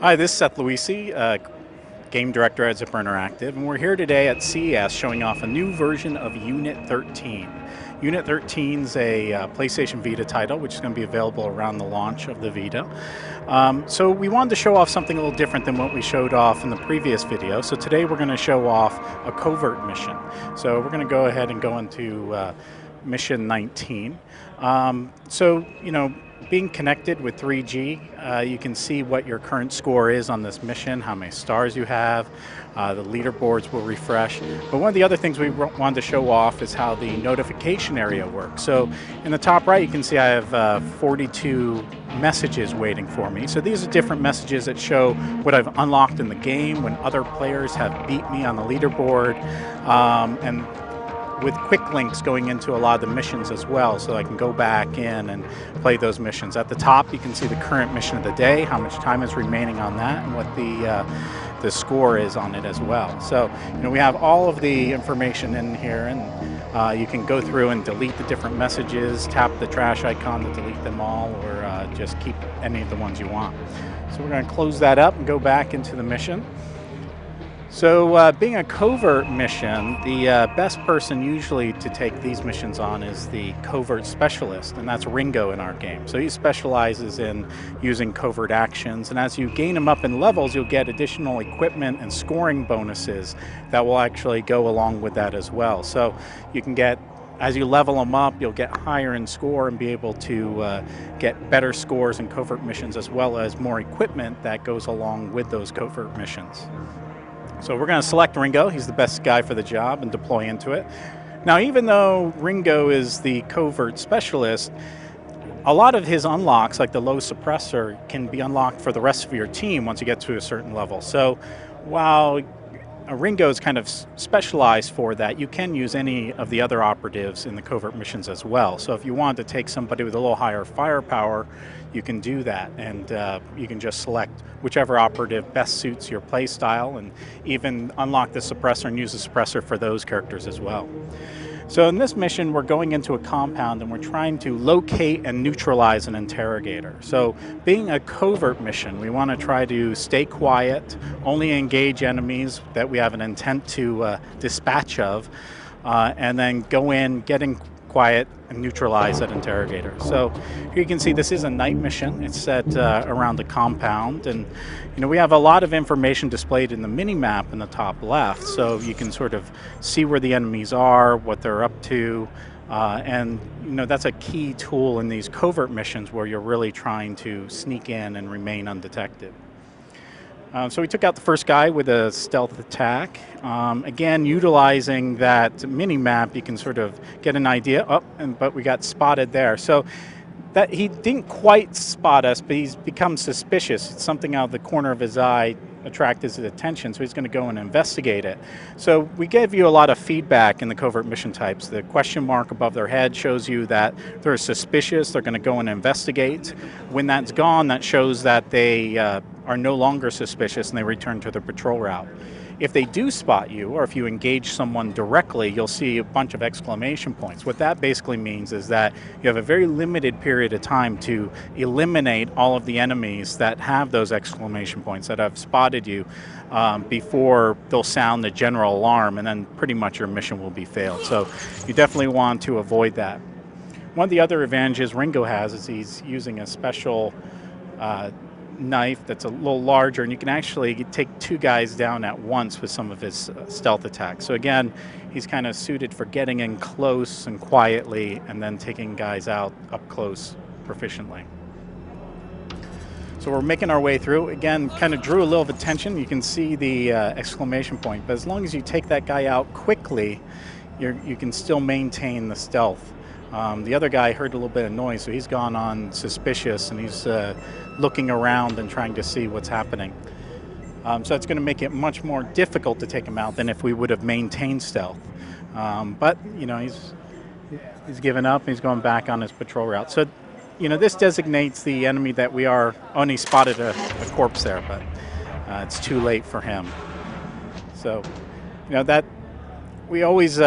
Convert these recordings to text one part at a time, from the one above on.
Hi, this is Seth Luisi, Game Director at Zipper Interactive, and we're here today at CES showing off a new version of Unit 13. Unit 13 is a PlayStation Vita title, which is going to be available around the launch of the Vita. So we wanted to show off something a little different than what we showed off in the previous video. So today we're going to show off a covert mission. So we're going to go ahead and go into mission 19. Being connected with 3G, you can see what your current score is on this mission, how many stars you have. The leaderboards will refresh. But one of the other things we wanted to show off is how the notification area works. So in the top right, you can see I have 42 messages waiting for me. So these are different messages that show what I've unlocked in the game, when other players have beat me on the leaderboard, and with quick links going into a lot of the missions as well, so I can go back in and play those missions. At the top, you can see the current mission of the day, how much time is remaining on that, and what the score is on it as well. So, we have all of the information in here, and you can go through and delete the different messages, tap the trash icon to delete them all, or just keep any of the ones you want. So we're going to close that up and go back into the mission. So being a covert mission, the best person usually to take these missions on is the covert specialist, and that's Ringo in our game. So he specializes in using covert actions, and as you gain him up in levels, you'll get additional equipment and scoring bonuses that will actually go along with that as well. So you can get, as you level them up, you'll get higher in score and be able to get better scores in covert missions, as well as more equipment that goes along with those covert missions. So we're going to select Ringo. He's the best guy for the job, and deploy into it. Now, even though Ringo is the covert specialist, a lot of his unlocks, like the low suppressor, can be unlocked for the rest of your team once you get to a certain level. So while Ringo is kind of specialized for that, you can use any of the other operatives in the covert missions as well. So if you want to take somebody with a little higher firepower, you can do that, and you can just select whichever operative best suits your play style, and even unlock the suppressor and use the suppressor for those characters as well. So in this mission, we're going into a compound and we're trying to locate and neutralize an interrogator. So being a covert mission, we want to try to stay quiet, only engage enemies that we have an intent to dispatch of, and then go in, getting quiet, and neutralize that interrogator. So here you can see this is a night mission. It's set around the compound, and we have a lot of information displayed in the mini-map in the top left, so you can sort of see where the enemies are, what they're up to, and that's a key tool in these covert missions where you're really trying to sneak in and remain undetected. So we took out the first guy with a stealth attack. Again, utilizing that mini-map, you can sort of get an idea. But we got spotted there. So that he didn't quite spot us, but he's become suspicious. It's something out of the corner of his eye attracted his attention, so he's going to go and investigate it. So we gave you a lot of feedback in the covert mission types. The question mark above their head shows you that they're suspicious, they're going to go and investigate. When that's gone, that shows that they are no longer suspicious and they return to their patrol route. If they do spot you, or if you engage someone directly, you'll see a bunch of exclamation points. What that basically means is that you have a very limited period of time to eliminate all of the enemies that have those exclamation points, that have spotted you, before they'll sound the general alarm, and then pretty much your mission will be failed. So you definitely want to avoid that. One of the other advantages Ringo has is he's using a special knife that's a little larger, and you can actually take two guys down at once with some of his stealth attacks. So again, he's kind of suited for getting in close and quietly, and then taking guys out up close proficiently. So we're making our way through. Again, kind of drew a little attention. You can see the exclamation point, but as long as you take that guy out quickly, you can still maintain the stealth. The other guy heard a little bit of noise, so he's gone on suspicious, and he's looking around and trying to see what's happening. So it's going to make it much more difficult to take him out than if we would have maintained stealth. But he's given up, and he's going back on his patrol route. So this designates the enemy that we are. Only spotted a corpse there, but it's too late for him. So that we always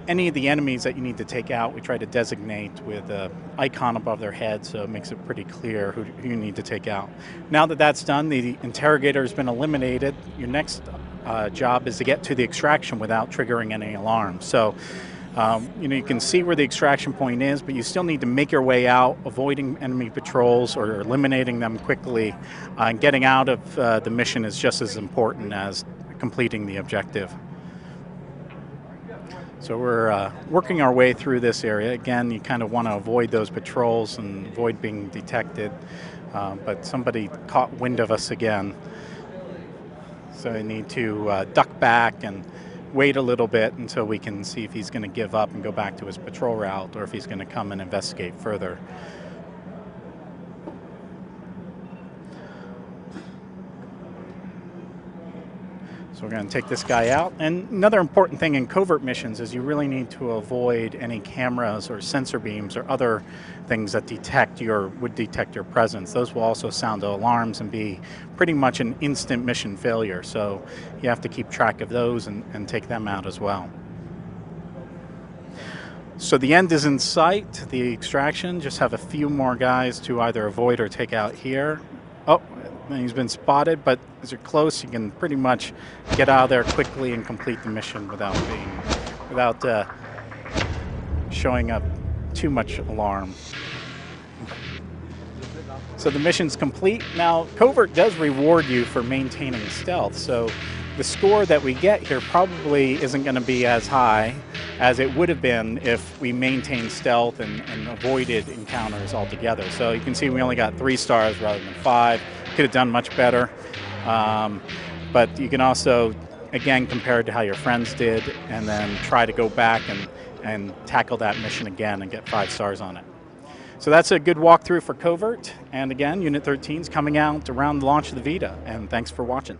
any of the enemies that you need to take out, we try to designate with an icon above their head, so it makes it pretty clear who you need to take out. Now that that's done, the interrogator has been eliminated. Your next job is to get to the extraction without triggering any alarms. So you can see where the extraction point is, but you still need to make your way out, avoiding enemy patrols or eliminating them quickly. And getting out of the mission is just as important as completing the objective. So we're working our way through this area. Again, you kind of want to avoid those patrols and avoid being detected, but somebody caught wind of us again. So I need to duck back and wait a little bit until we can see if he's going to give up and go back to his patrol route, or if he's going to come and investigate further. So we're going to take this guy out. And another important thing in covert missions is you really need to avoid any cameras or sensor beams or other things that would detect your presence. Those will also sound alarms and be pretty much an instant mission failure. So you have to keep track of those and take them out as well. So the end is in sight, the extraction. Just have a few more guys to either avoid or take out here. Oh, he's been spotted, but as you're close, you can pretty much get out of there quickly and complete the mission without showing up too much alarm. So the mission's complete. Now, Covert does reward you for maintaining stealth, so the score that we get here probably isn't going to be as high as it would have been if we maintained stealth and avoided encounters altogether. So you can see we only got 3 stars rather than 5. Could have done much better. But you can also, again, compare it to how your friends did, and then try to go back and tackle that mission again and get 5 stars on it. So that's a good walkthrough for Covert. And again, Unit 13 is coming out around the launch of the Vita. And thanks for watching.